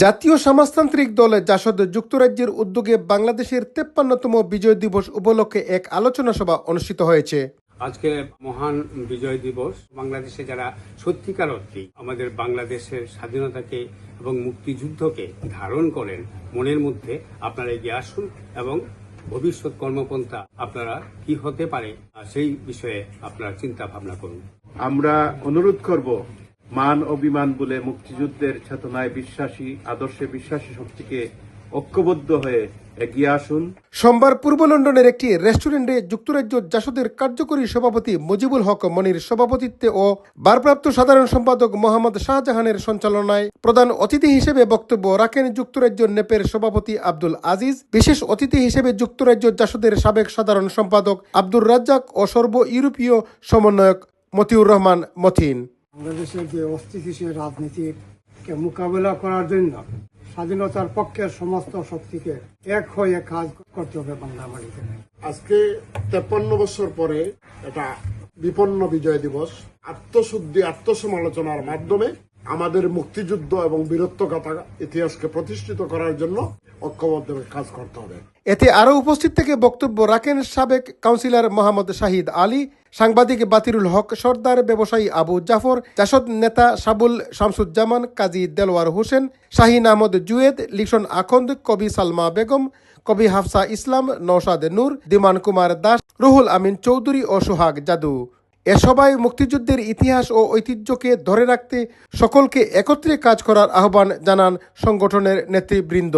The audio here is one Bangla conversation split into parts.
জাতীয় সমাজতান্ত্রিক দল জাসদ যুক্তরাজ্যের উদ্যোগে বাংলাদেশের 53তম বিজয় দিবস উপলক্ষে এক আলোচনা সভা অনুষ্ঠিত হয়েছে। আজকে মহান বিজয় দিবস। বাংলাদেশে যারা সত্যিকার অর্থেই আমাদের বাংলাদেশের স্বাধীনতাকে এবং মুক্তিযুদ্ধকে ধারণ করেন মনের মধ্যে, আপনারা এগিয়ে আসুন এবং ভবিষ্যৎ কর্মপন্থা আপনারা কি হতে পারে সেই বিষয়ে আপনারা চিন্তা ভাবনা করুন। আমরা অনুরোধ করব, মান অভিমান বলে মুক্তিযুদ্ধের চেতনায় বিশ্বাসী, আদর্শে বিশ্বাসী শক্তিকে ঐক্যবদ্ধ হয়ে এগিয়ে আসুন। সোমবার পূর্ব লন্ডনের একটি রেস্টুরেন্টে যুক্তরাজ্য জাসদের কার্যকরী সভাপতি মুজিবুল হক মনির সভাপতিত্বে ও ভারপ্রাপ্ত সাধারণ সম্পাদক মোহাম্মদ শাহজাহানের সঞ্চালনায় প্রধান অতিথি হিসেবে বক্তব্য রাখেন যুক্তরাজ্য নেপের সভাপতি আব্দুল আজিজ। বিশেষ অতিথি হিসেবে যুক্তরাজ্য জাসদের সাবেক সাধারণ সম্পাদক আব্দুর রাজ্জাক ও সর্ব ইউরোপীয় সমন্বয়ক মতিউর রহমান মথিন। বাংলাদেশের যে অস্থিতিশীল রাজনীতিকে মোকাবেলা করার জন্য স্বাধীনতার পক্ষের সমস্ত শক্তিকে এক হয়ে কাজ করতে হবে বাংলা মাটিতে। আজকে 53 বছর পরে এটা বিপন্ন বিজয় দিবস। আত্মশুদ্ধি, আত্মসমালোচনার মাধ্যমে আমাদের মুক্তিযুদ্ধ এবং বীরত্বগাথা ইতিহাসকে প্রতিষ্ঠিত করার জন্য ঐক্যবদ্ধভাবে কাজ করতে হবে। এতে আরও উপস্থিত থেকে বক্তব্য রাখেন সাবেক কাউন্সিলর মোহাম্মদ শাহিদ আলী, সাংবাদিক বাতিরুল হক সর্দার, ব্যবসায়ী আবু জাফর, জাসদ নেতা সাবুল শামসুজ্জামান, কাজী দেলোয়ার হোসেন, শাহিন আহমদ জুয়েদ, লিখন আখন্দ, কবি সালমা বেগম, কবি হাফসা ইসলাম, নওশাদ নূর, দিমান কুমার দাস, রুহুল আমিন চৌধুরী ও সোহাগ জাদু। এ সভায় মুক্তিযুদ্ধের ইতিহাস ও ঐতিহ্যকে ধরে রাখতে সকলকে একত্রে কাজ করার আহ্বান জানান সংগঠনের নেতৃবৃন্দ।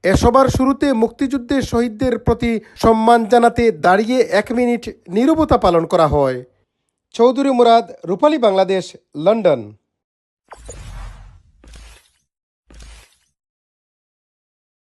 এ সভার শুরুতে মুক্তিযুদ্ধের শহীদদের প্রতি সম্মান জানাতে দাঁড়িয়ে 1 মিনিট নীরবতা পালন করা হয়। চৌধুরী মুরাদ, রূপালী বাংলাদেশ, লন্ডন।